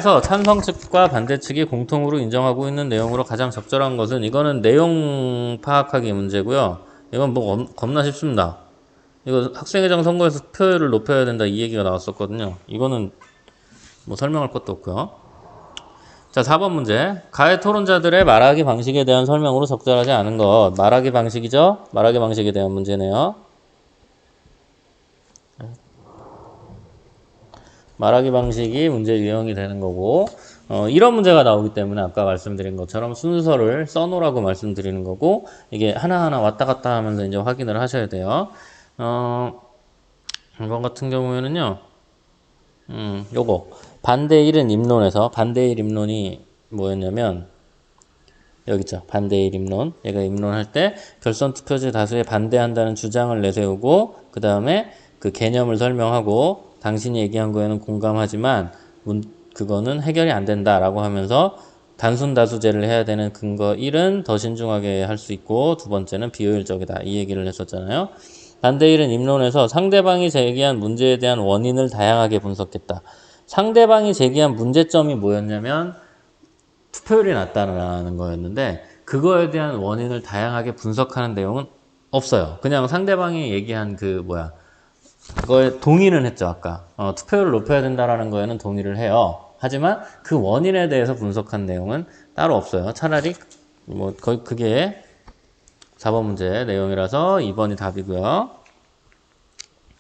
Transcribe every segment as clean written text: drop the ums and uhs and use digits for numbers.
그래서 찬성 측과 반대 측이 공통으로 인정하고 있는 내용으로 가장 적절한 것은, 이거는 내용 파악하기 문제고요. 이건 뭐 겁나 쉽습니다. 이거 학생회장 선거에서 투표율을 높여야 된다 이 얘기가 나왔었거든요. 이거는 뭐 설명할 것도 없고요. 자, 4번 문제. 가해 토론자들의 말하기 방식에 대한 설명으로 적절하지 않은 것. 말하기 방식이죠? 말하기 방식에 대한 문제네요. 말하기 방식이 문제 유형이 되는 거고, 이런 문제가 나오기 때문에 아까 말씀드린 것처럼 순서를 써놓으라고 말씀드리는 거고, 이게 하나하나 왔다 갔다 하면서 이제 확인을 하셔야 돼요. 이번 같은 경우에는요, 요거. 반대일은 입론에서, 반대일 입론이 뭐였냐면, 여기 있죠. 반대일 입론. 얘가 입론할 때 결선 투표제 다수에 반대한다는 주장을 내세우고, 그 다음에 그 개념을 설명하고, 당신이 얘기한 거에는 공감하지만 그거는 해결이 안 된다라고 하면서 단순 다수제를 해야 되는 근거 1은 더 신중하게 할 수 있고, 두 번째는 비효율적이다 이 얘기를 했었잖아요. 반대일은 입론에서 상대방이 제기한 문제에 대한 원인을 다양하게 분석했다. 상대방이 제기한 문제점이 뭐였냐면 투표율이 낮다는 거였는데, 그거에 대한 원인을 다양하게 분석하는 내용은 없어요. 그냥 상대방이 얘기한 그거에 동의는 했죠. 아까 투표율을 높여야 된다라는 거에는 동의를 해요. 하지만 그 원인에 대해서 분석한 내용은 따로 없어요. 차라리 뭐 거의 그게 4번 문제 내용이라서 2번이 답이고요.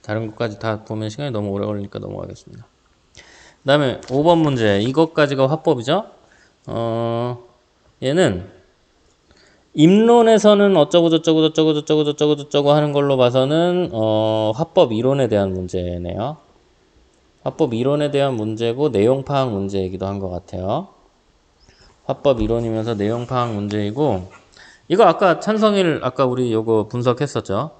다른 것까지 다 보면 시간이 너무 오래 걸리니까 넘어가겠습니다. 그 다음에 5번 문제. 이것까지가 화법이죠. 얘는 입론에서는 어쩌고 저쩌고 저쩌고 저쩌고 저쩌고 저쩌고 하는 걸로 봐서는 화법 이론에 대한 문제네요. 화법 이론에 대한 문제고 내용 파악 문제이기도 한 것 같아요. 화법 이론이면서 내용 파악 문제이고, 이거 아까 찬성일 아까 우리 요거 분석했었죠.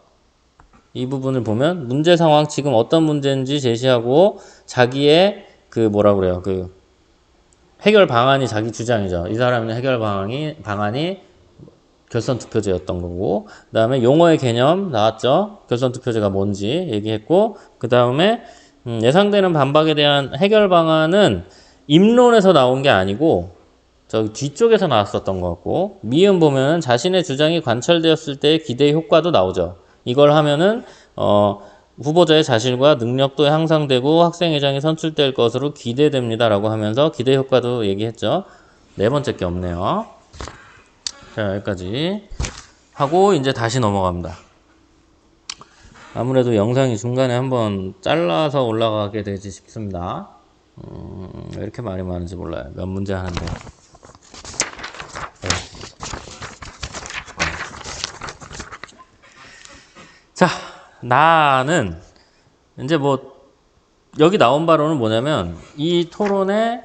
이 부분을 보면 문제 상황 지금 어떤 문제인지 제시하고 자기의 해결 방안이 자기 주장이죠. 이 사람의 해결 방안이 결선 투표제였던 거고, 그 다음에 용어의 개념 나왔죠. 결선 투표제가 뭔지 얘기했고, 그 다음에 예상되는 반박에 대한 해결 방안은 입론에서 나온 게 아니고 저기 뒤쪽에서 나왔었던 것 같고, 미음 보면 자신의 주장이 관철되었을 때의 기대 효과도 나오죠. 이걸 하면은 후보자의 자질과 능력도 향상되고 학생회장이 선출될 것으로 기대됩니다라고 하면서 기대 효과도 얘기했죠. 네 번째 게 없네요. 자, 여기까지 하고 이제 다시 넘어갑니다. 아무래도 영상이 중간에 한번 잘라서 올라가게 되지 싶습니다. 왜 이렇게 말이 많은지 몰라요. 몇 문제 하는데. 네. 자, 나는 이제 여기 나온 바로는 뭐냐면, 이 토론에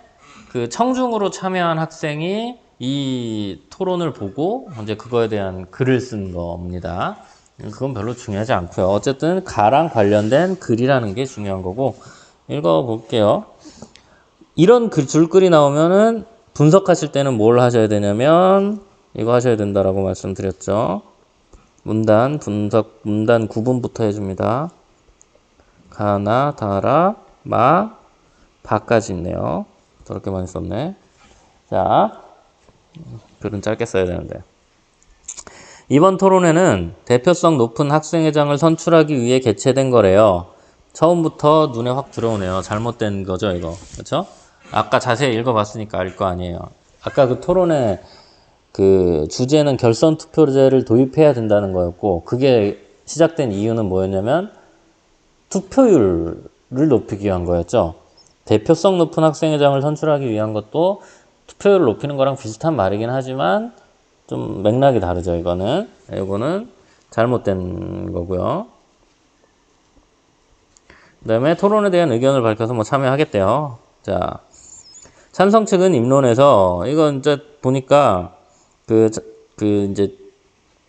그 청중으로 참여한 학생이 이 토론을 보고 이제 그거에 대한 글을 쓴 겁니다. 그건 별로 중요하지 않고요. 어쨌든 가랑 관련된 글이라는 게 중요한 거고, 읽어볼게요. 이런 줄글이 나오면은 분석하실 때는 뭘 하셔야 되냐면 이거 하셔야 된다라고 말씀드렸죠. 문단 분석, 문단 구분부터 해줍니다. 가나, 다라, 마, 바까지 있네요. 저렇게 많이 썼네. 자, 글은 짧게 써야 되는데. 이번 토론회는 대표성 높은 학생회장을 선출하기 위해 개최된 거래요. 처음부터 눈에 확 들어오네요. 잘못된 거죠, 이거. 그렇죠? 아까 자세히 읽어봤으니까 알 거 아니에요. 아까 그 토론회 그 주제는 결선 투표제를 도입해야 된다는 거였고, 그게 시작된 이유는 뭐였냐면 투표율을 높이기 위한 거였죠. 대표성 높은 학생회장을 선출하기 위한 것도 투표율을 높이는 거랑 비슷한 말이긴 하지만 좀 맥락이 다르죠. 이거는 잘못된 거고요. 그 다음에 토론에 대한 의견을 밝혀서 참여하겠대요. 자, 찬성 측은 입론에서 이건 이제 보니까 이제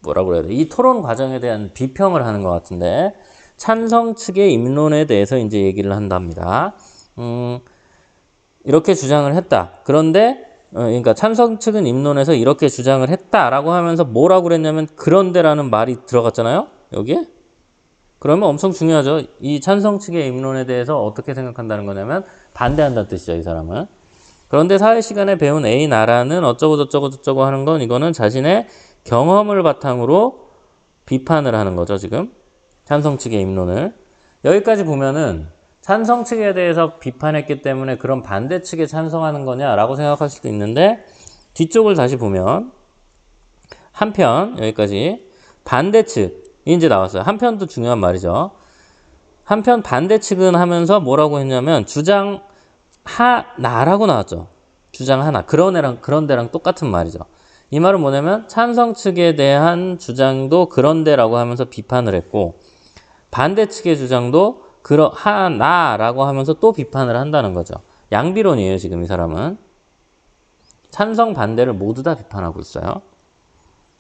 뭐라고 그래야 돼? 이 토론 과정에 대한 비평을 하는 것 같은데, 찬성 측의 입론에 대해서 이제 얘기를 한답니다. 이렇게 주장을 했다. 그런데 그러니까 찬성 측은 입론에서 이렇게 주장을 했다라고 하면서 뭐라고 그랬냐면 그런데라는 말이 들어갔잖아요. 여기에. 그러면 엄청 중요하죠. 이 찬성 측의 입론에 대해서 어떻게 생각한다는 거냐면 반대한다는 뜻이죠. 이 사람은. 그런데 사회 시간에 배운 A 나라는 어쩌고 저쩌고 저쩌고 하는 건 이거는 자신의 경험을 바탕으로 비판을 하는 거죠, 지금. 찬성 측의 입론을. 여기까지 보면은 찬성 측에 대해서 비판했기 때문에 그런 반대 측에 찬성하는 거냐라고 생각할 수도 있는데 뒤쪽을 다시 보면 한편 여기까지 반대 측이 이제 나왔어요. 한편도 중요한 말이죠. 한편 반대 측은 하면서 뭐라고 했냐면 주장 하나라고 나왔죠. 주장 하나. 그런 데랑 똑같은 말이죠. 이 말은 뭐냐면 찬성 측에 대한 주장도 그런데라고 하면서 비판을 했고 반대 측의 주장도 하나라고 하면서 또 비판을 한다는 거죠. 양비론이에요, 지금 이 사람은. 찬성 반대를 모두 다 비판하고 있어요.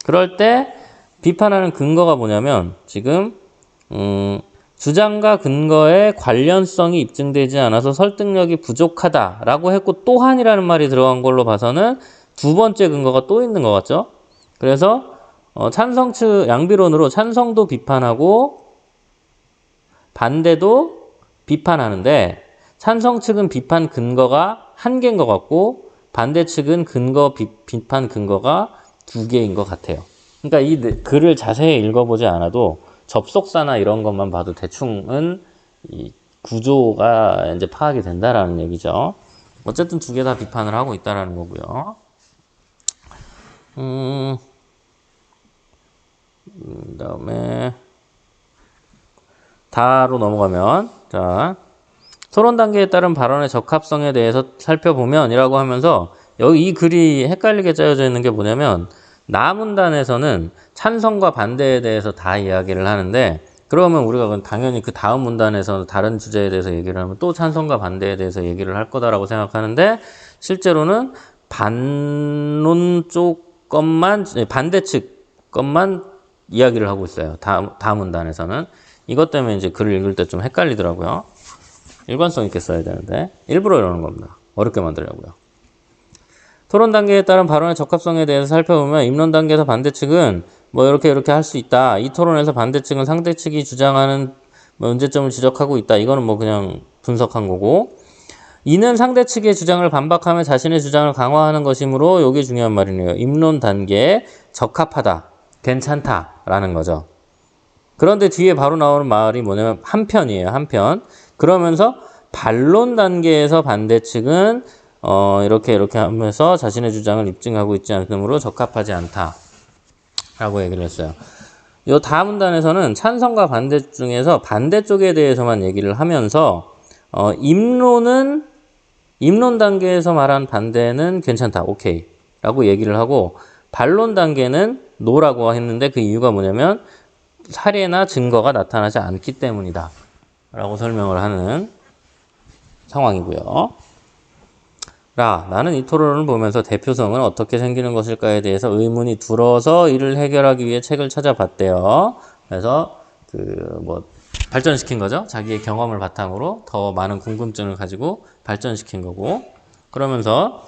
그럴 때 비판하는 근거가 뭐냐면 지금 주장과 근거의 관련성이 입증되지 않아서 설득력이 부족하다라고 했고 또한이라는 말이 들어간 걸로 봐서는 두 번째 근거가 또 있는 것 같죠. 그래서 찬성 측 양비론으로 찬성도 비판하고 반대도 비판하는데 찬성 측은 비판 근거가 한 개인 것 같고 반대 측은 비판 근거가 두 개인 것 같아요. 그러니까 이 글을 자세히 읽어보지 않아도 접속사나 이런 것만 봐도 대충은 이 구조가 이제 파악이 된다라는 얘기죠. 어쨌든 두 개 다 비판을 하고 있다라는 거고요. 그다음에 다로 넘어가면 자 토론 단계에 따른 발언의 적합성에 대해서 살펴보면 이라고 하면서 여기 이 글이 헷갈리게 짜여져 있는 게 뭐냐면 나 문단에서는 찬성과 반대에 대해서 다 이야기를 하는데 그러면 우리가 당연히 그 다음 문단에서 다른 주제에 대해서 얘기를 하면 또 찬성과 반대에 대해서 얘기를 할 거다라고 생각하는데 실제로는 반론 쪽 것만 반대 측 것만 이야기를 하고 있어요. 다음 문단에서는 이것 때문에 이제 글을 읽을 때 좀 헷갈리더라고요. 일관성 있게 써야 되는데 일부러 이러는 겁니다. 어렵게 만들려고요. 토론 단계에 따른 발언의 적합성에 대해서 살펴보면 입론 단계에서 반대 측은 뭐 이렇게 할 수 있다. 이 토론에서 반대 측은 상대 측이 주장하는 문제점을 지적하고 있다. 이거는 뭐 그냥 분석한 거고 이는 상대 측의 주장을 반박하며 자신의 주장을 강화하는 것이므로 이게 중요한 말이네요. 입론 단계에 적합하다. 괜찮다라는 거죠. 그런데 뒤에 바로 나오는 말이 뭐냐면 한편이에요. 한편. 그러면서 반론 단계에서 반대 측은 이렇게 하면서 자신의 주장을 입증하고 있지 않으므로 적합하지 않다라고 얘기를 했어요. 이 다음 문단에서는 찬성과 반대 중에서 반대쪽에 대해서만 얘기를 하면서 입론 단계에서 말한 반대는 괜찮다. 오케이. 라고 얘기를 하고 반론 단계는 노라고 했는데 그 이유가 뭐냐면 사례나 증거가 나타나지 않기 때문이다. 라고 설명을 하는 상황이고요. 나는 이 토론을 보면서 대표성은 어떻게 생기는 것일까에 대해서 의문이 들어서 이를 해결하기 위해 책을 찾아봤대요. 그래서 발전시킨 거죠. 자기의 경험을 바탕으로 더 많은 궁금증을 가지고 발전시킨 거고. 그러면서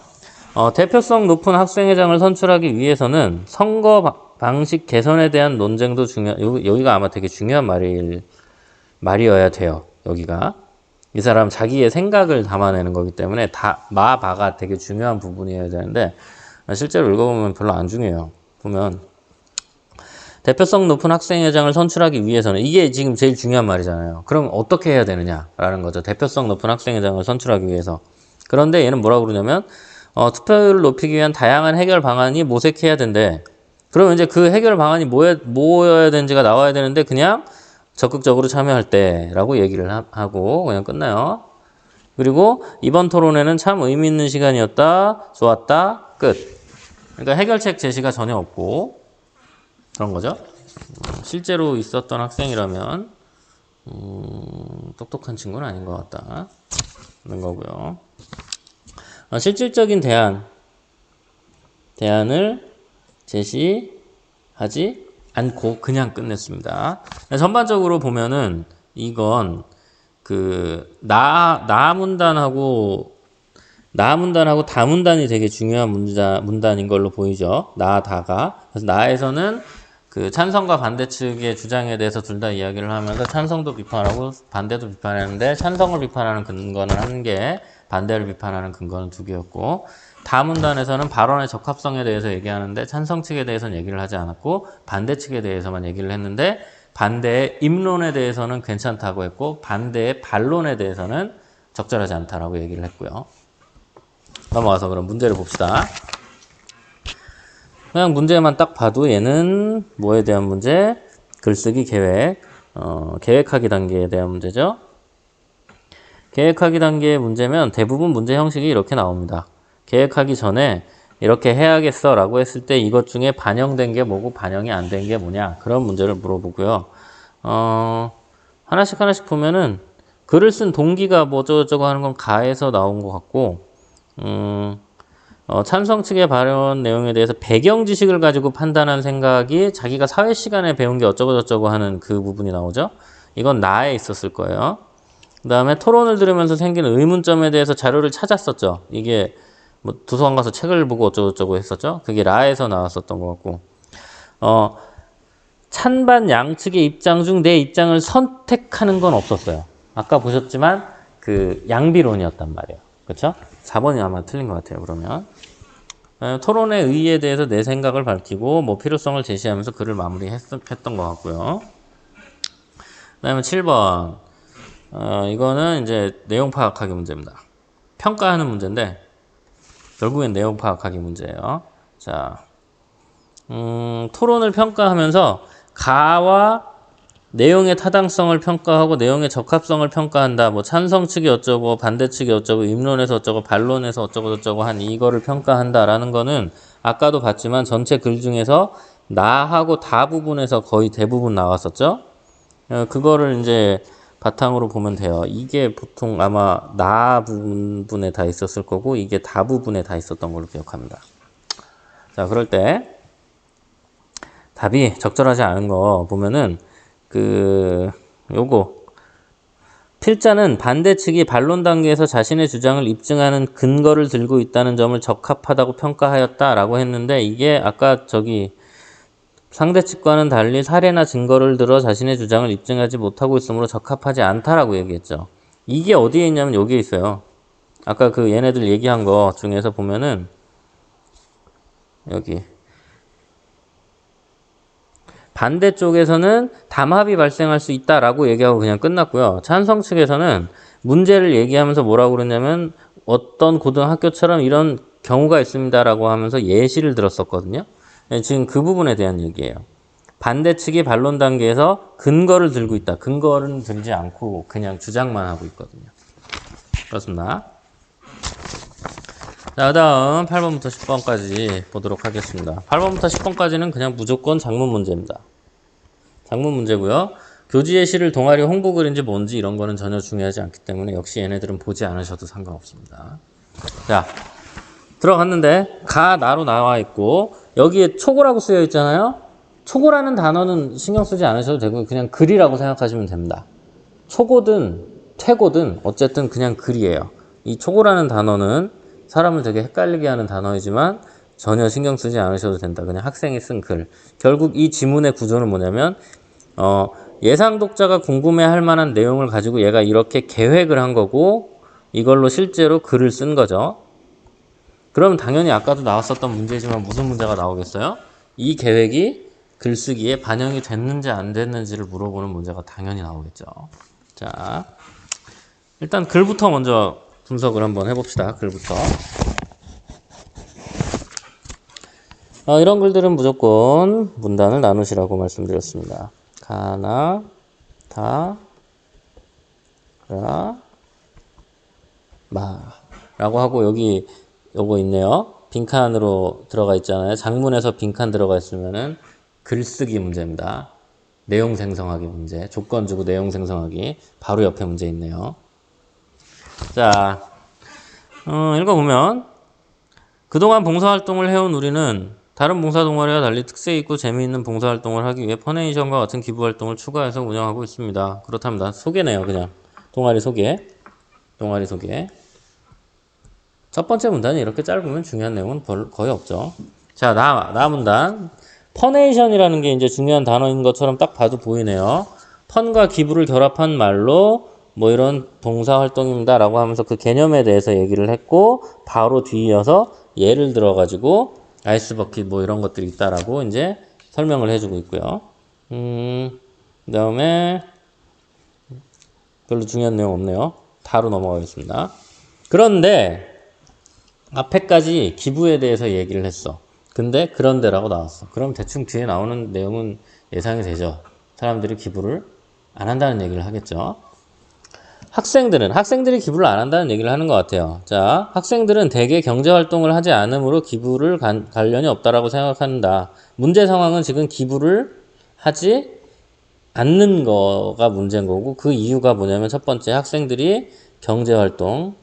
대표성 높은 학생회장을 선출하기 위해서는 선거 방식 개선에 대한 논쟁도 여기가 아마 되게 중요한 말이어야 돼요. 여기가. 이 사람 자기의 생각을 담아내는 거기 때문에 마바가 되게 중요한 부분이어야 되는데 실제로 읽어보면 별로 안 중요해요. 보면 대표성 높은 학생회장을 선출하기 위해서는 이게 지금 제일 중요한 말이잖아요. 그럼 어떻게 해야 되느냐라는 거죠. 대표성 높은 학생회장을 선출하기 위해서. 그런데 얘는 뭐라고 그러냐면 투표율을 높이기 위한 다양한 해결 방안이 모색해야 된대. 그러면 이제 그 해결 방안이 뭐여야 되는지가 나와야 되는데 그냥 적극적으로 참여할 때라고 얘기를 하고 그냥 끝나요. 그리고 이번 토론회는 참 의미 있는 시간이었다. 좋았다. 끝. 그러니까 해결책 제시가 전혀 없고 그런 거죠. 실제로 있었던 학생이라면 똑똑한 친구는 아닌 것 같다. 그런 거고요. 실질적인 대안을 제시하지 않고 그냥 끝냈습니다. 전반적으로 보면은 이건 나 문단하고 다 문단이 되게 중요한 문단인 걸로 보이죠. 다가. 그래서 나에서는 찬성과 반대 측의 주장에 대해서 둘 다 이야기를 하면서 찬성도 비판하고 반대도 비판하는데 찬성을 비판하는 근거는 한 개, 반대를 비판하는 근거는 2개였고, 다문단에서는 발언의 적합성에 대해서 얘기하는데 찬성 측에 대해서는 얘기를 하지 않았고 반대 측에 대해서만 얘기를 했는데, 반대의 입론에 대해서는 괜찮다고 했고 반대의 반론에 대해서는 적절하지 않다라고 얘기를 했고요. 넘어가서 그럼 문제를 봅시다. 그냥 문제만 딱 봐도 얘는 뭐에 대한 문제? 글쓰기 계획, 계획하기 단계에 대한 문제죠. 계획하기 단계의 문제면 대부분 문제 형식이 이렇게 나옵니다. 계획하기 전에 이렇게 해야겠어 라고 했을 때 이것 중에 반영된 게 뭐고 반영이 안 된 게 뭐냐, 그런 문제를 물어보고요. 하나씩 보면은 글을 쓴 동기가 뭐 어쩌고저쩌고 하는 건 가에서 나온 것 같고, 찬성 측의 발언 내용에 대해서 배경 지식을 가지고 판단한 생각이 자기가 사회 시간에 배운 게 어쩌고저쩌고 하는 그 부분이 나오죠. 이건 나에 있었을 거예요. 그 다음에 토론을 들으면서 생기는 의문점에 대해서 자료를 찾았었죠. 이게 뭐 도서관 가서 책을 보고 어쩌고저쩌고 했었죠. 그게 라에서 나왔었던 것 같고, 찬반 양측의 입장 중 내 입장을 선택하는 건 없었어요. 아까 보셨지만 그 양비론이었단 말이에요. 그렇죠? 4번이 아마 틀린 것 같아요. 그러면 토론의 의의에 대해서 내 생각을 밝히고 뭐 필요성을 제시하면서 글을 마무리했던 것 같고요. 그 다음에 7번, 이거는 이제 내용 파악하기 문제입니다. 평가하는 문제인데 결국엔 내용 파악하기 문제예요. 자, 토론을 평가하면서 가와 내용의 타당성을 평가하고 내용의 적합성을 평가한다. 뭐 찬성 측이 어쩌고 반대 측이 어쩌고 입론에서 어쩌고 반론에서 어쩌고 저쩌고 한 이거를 평가한다라는 거는 아까도 봤지만 전체 글 중에서 나하고 다 부분에서 거의 대부분 나왔었죠. 그거를 이제 바탕으로 보면 돼요. 이게 보통 아마 나 부분에 다 있었을 거고 이게 다 부분에 다 있었던 걸로 기억합니다. 자, 그럴 때 답이 적절하지 않은 거 보면은 요거 필자는 반대 측이 반론 단계에서 자신의 주장을 입증하는 근거를 들고 있다는 점을 적합하다고 평가하였다라고 했는데, 이게 아까 저기 상대 측과는 달리 사례나 증거를 들어 자신의 주장을 입증하지 못하고 있으므로 적합하지 않다라고 얘기했죠. 이게 어디에 있냐면 여기에 있어요. 아까 그 얘네들 얘기한 거 중에서 보면은 여기 반대쪽에서는 담합이 발생할 수 있다라고 얘기하고 그냥 끝났고요. 찬성 측에서는 문제를 얘기하면서 뭐라고 그러냐면 어떤 고등학교처럼 이런 경우가 있습니다라고 하면서 예시를 들었었거든요. 지금 그 부분에 대한 얘기예요. 반대 측이 반론 단계에서 근거를 들고 있다. 근거는 들지 않고 그냥 주장만 하고 있거든요. 그렇습니다. 자, 다음 8번부터 10번까지 보도록 하겠습니다. 8번부터 10번까지는 그냥 무조건 작문 문제입니다. 작문 문제고요. 교지 예시를 동아리 홍보글인지 뭔지 이런 거는 전혀 중요하지 않기 때문에 역시 얘네들은 보지 않으셔도 상관없습니다. 자, 들어갔는데 가, 나로 나와 있고 여기에 초고라고 쓰여 있잖아요. 초고라는 단어는 신경 쓰지 않으셔도 되고 그냥 글이라고 생각하시면 됩니다. 초고든 퇴고든 어쨌든 그냥 글이에요. 이 초고라는 단어는 사람을 되게 헷갈리게 하는 단어이지만 전혀 신경 쓰지 않으셔도 된다. 그냥 학생이 쓴 글. 결국 이 지문의 구조는 뭐냐면 예상 독자가 궁금해할 만한 내용을 가지고 얘가 이렇게 계획을 한 거고 이걸로 실제로 글을 쓴 거죠. 그럼 당연히 아까도 나왔었던 문제지만 무슨 문제가 나오겠어요? 이 계획이 글쓰기에 반영이 됐는지 안 됐는지를 물어보는 문제가 당연히 나오겠죠. 자, 일단 글부터 먼저 분석을 한번 해봅시다. 글부터. 이런 글들은 무조건 문단을 나누시라고 말씀드렸습니다. 가나, 다, 라, 마 라고 하고 여기 요거 있네요. 빈칸으로 들어가 있잖아요. 작문에서 빈칸 들어가 있으면은 글쓰기 문제입니다. 내용 생성하기 문제. 조건 주고 내용 생성하기. 바로 옆에 문제 있네요. 자, 읽어보면 그동안 봉사활동을 해온 우리는 다른 봉사동아리와 달리 특색 있고 재미있는 봉사활동을 하기 위해 퍼네이션과 같은 기부활동을 추가해서 운영하고 있습니다. 그렇답니다. 소개네요. 그냥 동아리 소개. 동아리 소개. 첫 번째 문단이 이렇게 짧으면 중요한 내용은 거의 없죠. 자, 나 문단. 퍼네이션이라는 게 이제 중요한 단어인 것처럼 딱 봐도 보이네요. 펀과 기부를 결합한 말로 뭐 이런 봉사활동입니다 라고 하면서 그 개념에 대해서 얘기를 했고, 바로 뒤이어서 예를 들어가지고 아이스버킷 뭐 이런 것들이 있다라고 이제 설명을 해주고 있고요. 그 다음에 별로 중요한 내용 없네요. 다로 넘어가겠습니다. 그런데 앞에까지 기부에 대해서 얘기를 했어. 근데 그런데라고 나왔어. 그럼 대충 뒤에 나오는 내용은 예상이 되죠. 사람들이 기부를 안 한다는 얘기를 하겠죠. 학생들이 기부를 안 한다는 얘기를 하는 것 같아요. 자, 학생들은 대개 경제활동을 하지 않으므로 기부를 관련이 없다라고 생각한다. 문제 상황은 지금 기부를 하지 않는 거가 문제인 거고, 그 이유가 뭐냐면 첫 번째, 학생들이 경제활동을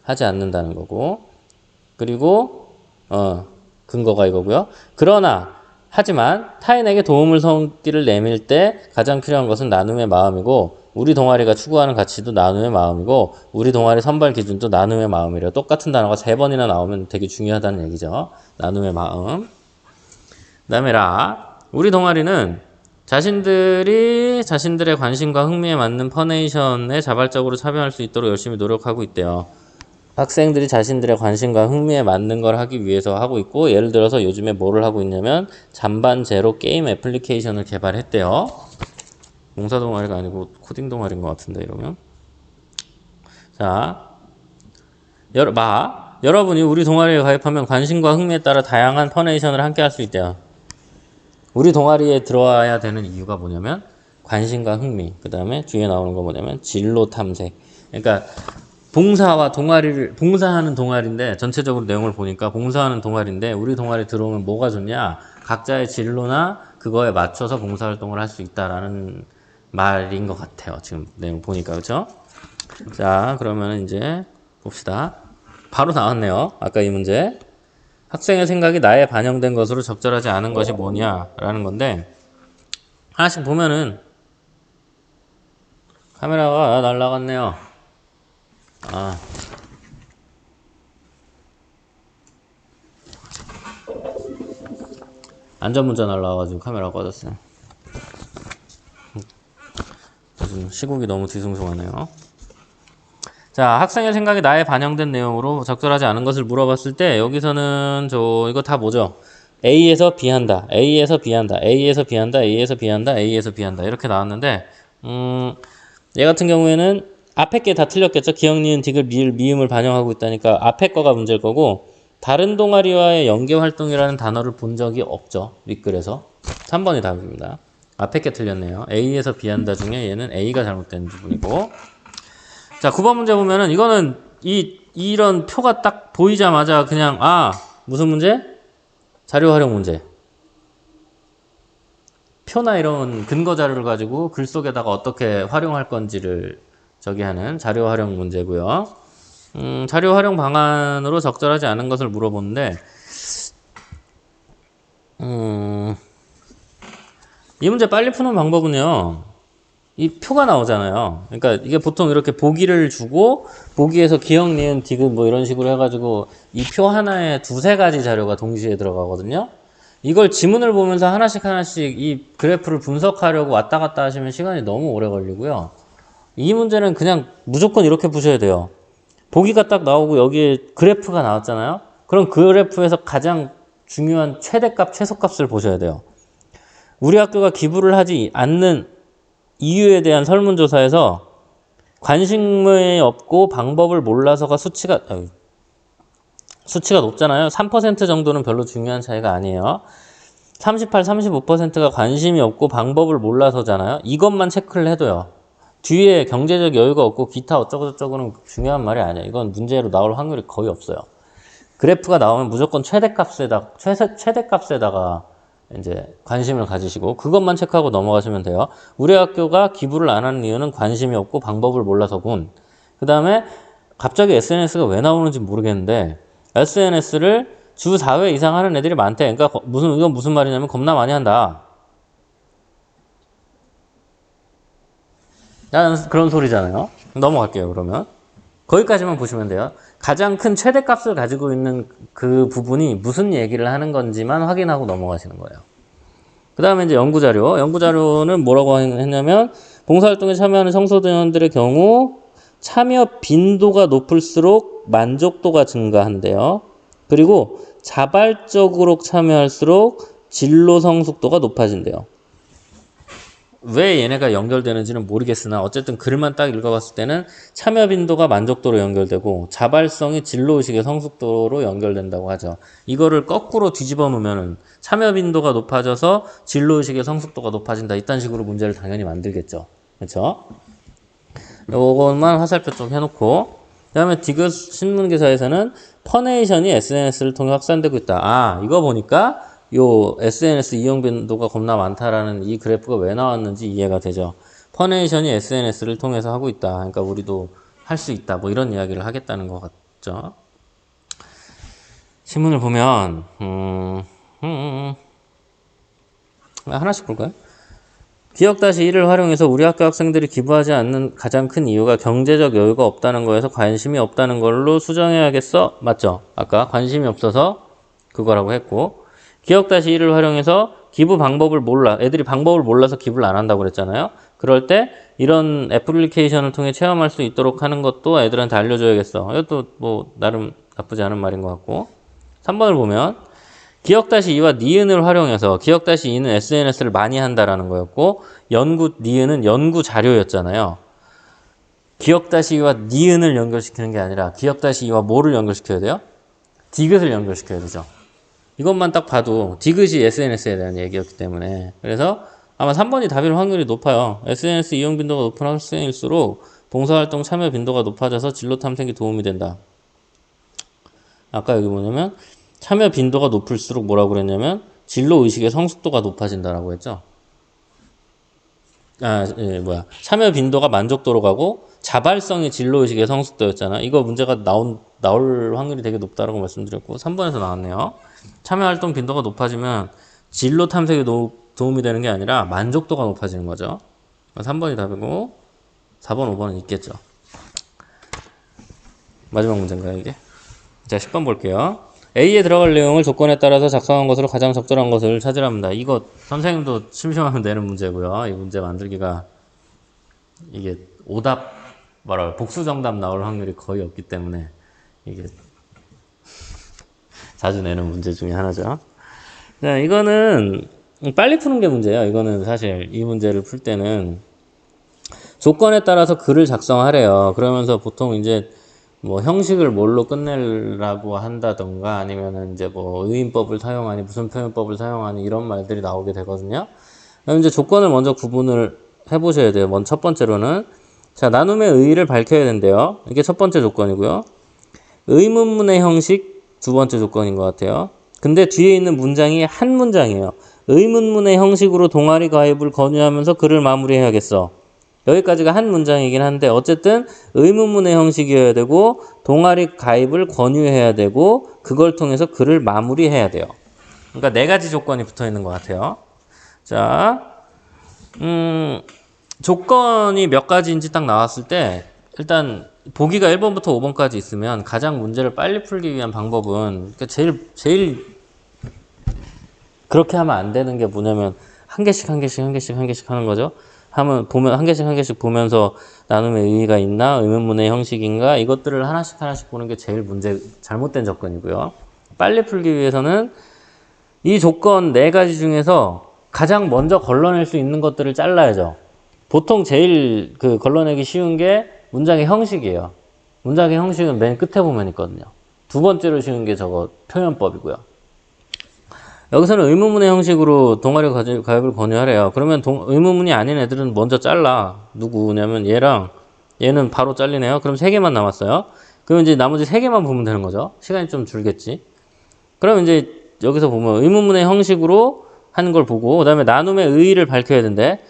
하지 않는다는 거고, 그리고 근거가 이거고요. 하지만 타인에게 도움을 성기를 내밀 때 가장 필요한 것은 나눔의 마음이고, 우리 동아리가 추구하는 가치도 나눔의 마음이고, 우리 동아리 선발 기준도 나눔의 마음이래요. 똑같은 단어가 3번이나 나오면 되게 중요하다는 얘기죠. 나눔의 마음. 그 다음에 우리 동아리는 자신들의 관심과 흥미에 맞는 퍼네이션에 자발적으로 참여할 수 있도록 열심히 노력하고 있대요. 학생들이 자신들의 관심과 흥미에 맞는 걸 하기 위해서 하고 있고, 예를 들어서 요즘에 뭐를 하고 있냐면 잔반 제로 게임 애플리케이션을 개발했대요. 봉사 동아리가 아니고 코딩 동아리인 것 같은데 이러면. 자, 여러분이 우리 동아리에 가입하면 관심과 흥미에 따라 다양한 퍼네이션을 함께 할 수 있대요. 우리 동아리에 들어와야 되는 이유가 뭐냐면 관심과 흥미, 그 다음에 뒤에 나오는 거 뭐냐면 진로 탐색. 그러니까 봉사하는 동아리인데, 전체적으로 내용을 보니까 봉사하는 동아리인데, 우리 동아리 들어오면 뭐가 좋냐? 각자의 진로나 그거에 맞춰서 봉사활동을 할 수 있다라는 말인 것 같아요. 지금 내용 보니까, 그렇죠? 자, 그러면 이제 봅시다. 바로 나왔네요. 아까 이 문제. 학생의 생각이 나에 반영된 것으로 적절하지 않은 것이 뭐냐라는 건데, 하나씩 보면은 카메라가 날라갔네요. 안전문자 날라와가지고 카메라가 꺼졌어요. 요즘 시국이 너무 뒤숭숭하네요. 자, 학생의 생각이 나에 반영된 내용으로 적절하지 않은 것을 물어봤을 때, 여기서는 이거 다 뭐죠? A에서 B한다, A에서 B한다, A에서 B한다, A에서 B한다, A에서 B한다 이렇게 나왔는데, 얘 같은 경우에는 앞에 게 다 틀렸겠죠? 기억, 니은, 디귿, 리을, 미음을 반영하고 있다니까 앞에 거가 문제일 거고, 다른 동아리와의 연계활동이라는 단어를 본 적이 없죠. 윗글에서. 3번이 답입니다. 앞에 게 틀렸네요. A에서 B한다 중에 얘는 A가 잘못된 부분이고. 자, 9번 문제 보면은 이거는 이런 표가 딱 보이자마자 그냥 무슨 문제? 자료 활용 문제. 표나 이런 근거 자료를 가지고 글 속에다가 어떻게 활용할 건지를 하는 자료 활용 문제고요. 자료 활용 방안으로 적절하지 않은 것을 물어보는데, 이 문제 빨리 푸는 방법은요, 이 표가 나오잖아요. 그러니까 이게 보통 이렇게 보기를 주고, 보기에서 기억, 니은, 디귿 뭐 이런 식으로 해가지고 이 표 하나에 2-3가지 자료가 동시에 들어가거든요. 이걸 지문을 보면서 하나씩 이 그래프를 분석하려고 왔다 갔다 하시면 시간이 너무 오래 걸리고요. 이 문제는 그냥 무조건 이렇게 푸셔야 돼요. 보기가 딱 나오고 여기에 그래프가 나왔잖아요. 그럼 그 그래프에서 가장 중요한 최대값, 최소값을 보셔야 돼요. 우리 학교가 기부를 하지 않는 이유에 대한 설문조사에서 관심이 없고 방법을 몰라서가 수치가 높잖아요. 3% 정도는 별로 중요한 차이가 아니에요. 38, 35%가 관심이 없고 방법을 몰라서잖아요. 이것만 체크를 해도요. 뒤에 경제적 여유가 없고 기타 어쩌고저쩌고는 중요한 말이 아니에요. 이건 문제로 나올 확률이 거의 없어요. 그래프가 나오면 무조건 최대값에다가 이제 관심을 가지시고 그것만 체크하고 넘어가시면 돼요. 우리 학교가 기부를 안 하는 이유는 관심이 없고 방법을 몰라서군. 그 다음에 갑자기 SNS가 왜 나오는지 모르겠는데, SNS를 주 4회 이상 하는 애들이 많대. 그러니까 이건 무슨 말이냐면 겁나 많이 한다. 라는 그런 소리잖아요. 넘어갈게요, 그러면. 거기까지만 보시면 돼요. 가장 큰 최대값을 가지고 있는 그 부분이 무슨 얘기를 하는 건지만 확인하고 넘어가시는 거예요. 그 다음에 이제 연구자료. 연구자료는 뭐라고 했냐면, 봉사활동에 참여하는 청소년들의 경우 참여 빈도가 높을수록 만족도가 증가한대요. 그리고 자발적으로 참여할수록 진로 성숙도가 높아진대요. 왜 얘네가 연결되는지는 모르겠으나 어쨌든 글만 딱 읽어봤을 때는 참여 빈도가 만족도로 연결되고 자발성이 진로의식의 성숙도로 연결된다고 하죠. 이거를 거꾸로 뒤집어 놓으면 참여 빈도가 높아져서 진로의식의 성숙도가 높아진다. 이딴 식으로 문제를 당연히 만들겠죠. 그렇죠? 요것만 화살표 좀 해놓고, 그 다음에 디귿 신문기사에서는 퍼네이션이 SNS를 통해 확산되고 있다. 아, 이거 보니까 요 SNS 이용 빈도가 겁나 많다라는 이 그래프가 왜 나왔는지 이해가 되죠. 퍼네이션이 SNS를 통해서 하고 있다. 그러니까 우리도 할 수 있다. 뭐 이런 이야기를 하겠다는 것 같죠. 신문을 보면 하나씩 볼까요? 기억-1을 활용해서 우리 학교 학생들이 기부하지 않는 가장 큰 이유가 경제적 여유가 없다는 거에서 관심이 없다는 걸로 수정해야겠어? 맞죠? 아까 관심이 없어서 그거라고 했고, 기억-1을 활용해서 기부 방법을 몰라. 애들이 방법을 몰라서 기부를 안 한다고 그랬잖아요. 그럴 때 이런 애플리케이션을 통해 체험할 수 있도록 하는 것도 애들한테 알려줘야겠어. 이것도 뭐 나름 나쁘지 않은 말인 것 같고. 3번을 보면 기억-2와 니은을 활용해서 기억-2는 SNS를 많이 한다라는 거였고, 니은은 연구 자료였잖아요. 기억-2와 니은을 연결시키는 게 아니라 기억-2와 뭐를 연결시켜야 돼요? 디귿을 연결시켜야 되죠. 이것만 딱 봐도 디귿이 SNS에 대한 얘기였기 때문에, 그래서 아마 3번이 답일 확률이 높아요. SNS 이용 빈도가 높은 학생일수록 봉사활동 참여 빈도가 높아져서 진로 탐색에 도움이 된다. 아까 여기 뭐냐면 참여 빈도가 높을수록 뭐라고 그랬냐면 진로 의식의 성숙도가 높아진다라고 했죠. 참여 빈도가 만족도로 가고 자발성이 진로 의식의 성숙도였잖아. 이거 문제가 나올 확률이 되게 높다라고 말씀드렸고, 3번에서 나왔네요. 참여 활동 빈도가 높아지면 진로 탐색에 도움이 되는 게 아니라 만족도가 높아지는 거죠. 3번이 답이고 4번, 5번은 있겠죠. 마지막 문제인가요, 이게? 자, 10번 볼게요. A에 들어갈 내용을 조건에 따라서 작성한 것으로 가장 적절한 것을 찾으랍니다. 이거 선생님도 심심하면 내는 문제고요. 이 문제 만들기가 이게 복수 정답 나올 확률이 거의 없기 때문에 이게 자주 내는 문제 중에 하나죠. 자, 이거는 빨리 푸는 게 문제예요. 이거는 사실 이 문제를 풀 때는 조건에 따라서 글을 작성하래요. 그러면서 보통 이제 뭐 형식을 뭘로 끝내라고 한다던가 아니면은 이제 뭐 의인법을 사용하니 무슨 표현법을 사용하니 이런 말들이 나오게 되거든요. 그럼 이제 조건을 먼저 구분을 해보셔야 돼요. 먼저 첫 번째로는 자, 나눔의 의의를 밝혀야 된대요. 이게 첫 번째 조건이고요. 의문문의 형식 두 번째 조건인 것 같아요. 근데 뒤에 있는 문장이 한 문장이에요. 의문문의 형식으로 동아리 가입을 권유하면서 글을 마무리해야겠어. 여기까지가 한 문장이긴 한데 어쨌든 의문문의 형식이어야 되고 동아리 가입을 권유해야 되고 그걸 통해서 글을 마무리해야 돼요. 그러니까 네 가지 조건이 붙어 있는 것 같아요. 자, 조건이 몇 가지인지 딱 나왔을 때 일단 보기가 1번부터 5번까지 있으면 가장 문제를 빨리 풀기 위한 방법은 그러니까 제일 그렇게 하면 안 되는 게 뭐냐면 한 개씩 하는 거죠. 보면 한 개씩 보면서 나눔의 의의가 있나, 의문문의 형식인가 이것들을 하나씩 보는 게 제일 잘못된 접근이고요. 빨리 풀기 위해서는 이 조건 네 가지 중에서 가장 먼저 걸러낼 수 있는 것들을 잘라야죠. 보통 제일 걸러내기 쉬운 게 문장의 형식이에요. 문장의 형식은 맨 끝에 보면 있거든요. 두 번째로 쉬운 게 저거 표현법이고요. 여기서는 의문문의 형식으로 동아리 가입을 권유하래요. 그러면 의문문이 아닌 애들은 먼저 잘라. 누구냐면 얘는 바로 잘리네요. 그럼 3개만 남았어요. 그럼 이제 나머지 3개만 보면 되는 거죠. 시간이 좀 줄겠지. 그럼 이제 여기서 보면 의문문의 형식으로 하는 걸 보고 그 다음에 나눔의 의의를 밝혀야 되는데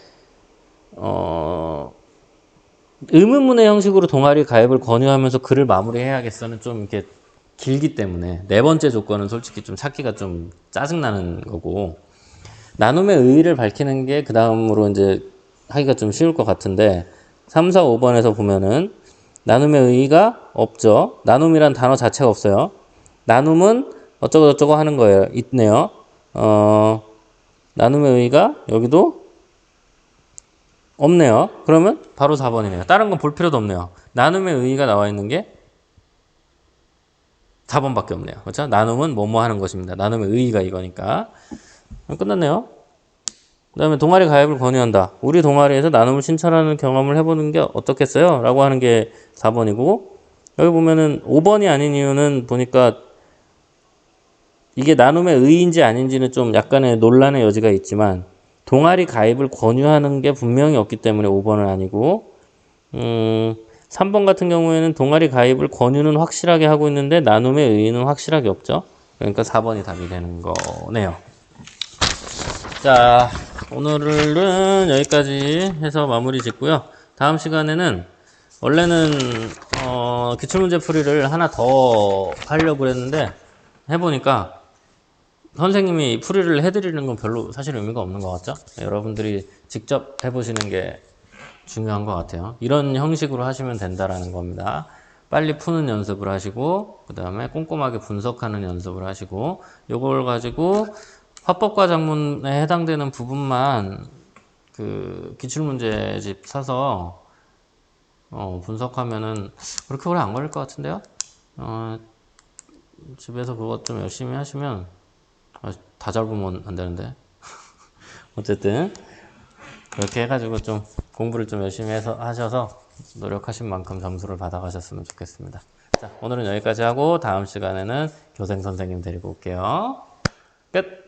의문문의 형식으로 동아리 가입을 권유하면서 글을 마무리해야겠어는 좀 이렇게 길기 때문에 네 번째 조건은 솔직히 좀 찾기가 좀 짜증나는 거고 나눔의 의의를 밝히는 게 그 다음으로 이제 하기가 좀 쉬울 것 같은데 3, 4, 5번에서 보면은 나눔의 의의가 없죠. 나눔이란 단어 자체가 없어요. 나눔은 어쩌고저쩌고 하는 거예요. 있네요. 나눔의 의의가 여기도 없네요. 그러면 바로 4번이네요. 다른 건 볼 필요도 없네요. 나눔의 의의가 나와 있는 게 4번밖에 없네요. 그렇죠? 나눔은 뭐뭐 하는 것입니다. 나눔의 의의가 이거니까. 끝났네요. 그 다음에 동아리 가입을 권유한다. 우리 동아리에서 나눔을 신청하는 경험을 해보는 게 어떻겠어요? 라고 하는 게 4번이고, 여기 보면은 5번이 아닌 이유는 보니까 이게 나눔의 의의인지 아닌지는 좀 약간의 논란의 여지가 있지만, 동아리 가입을 권유하는 게 분명히 없기 때문에 5번은 아니고, 3번 같은 경우에는 동아리 가입을 권유는 확실하게 하고 있는데 나눔의 의의는 확실하게 없죠. 그러니까 4번이 답이 되는 거네요. 자, 오늘은 여기까지 해서 마무리 짓고요. 다음 시간에는 원래는 기출문제 풀이를 하나 더 하려고 그랬는데 해보니까 선생님이 풀이를 해드리는 건 별로 사실 의미가 없는 것 같죠? 여러분들이 직접 해보시는 게 중요한 것 같아요. 이런 형식으로 하시면 된다라는 겁니다. 빨리 푸는 연습을 하시고 그 다음에 꼼꼼하게 분석하는 연습을 하시고 요걸 가지고 화법과 작문에 해당되는 부분만 그 기출문제집 사서 분석하면은 그렇게 오래 안 걸릴 것 같은데요? 집에서 그것 좀 열심히 하시면 다 잘 보면 안 되는데 어쨌든 그렇게 해가지고 좀 공부를 좀 열심히 해서 하셔서 노력하신 만큼 점수를 받아가셨으면 좋겠습니다. 자, 오늘은 여기까지 하고 다음 시간에는 교생 선생님 데리고 올게요. 끝!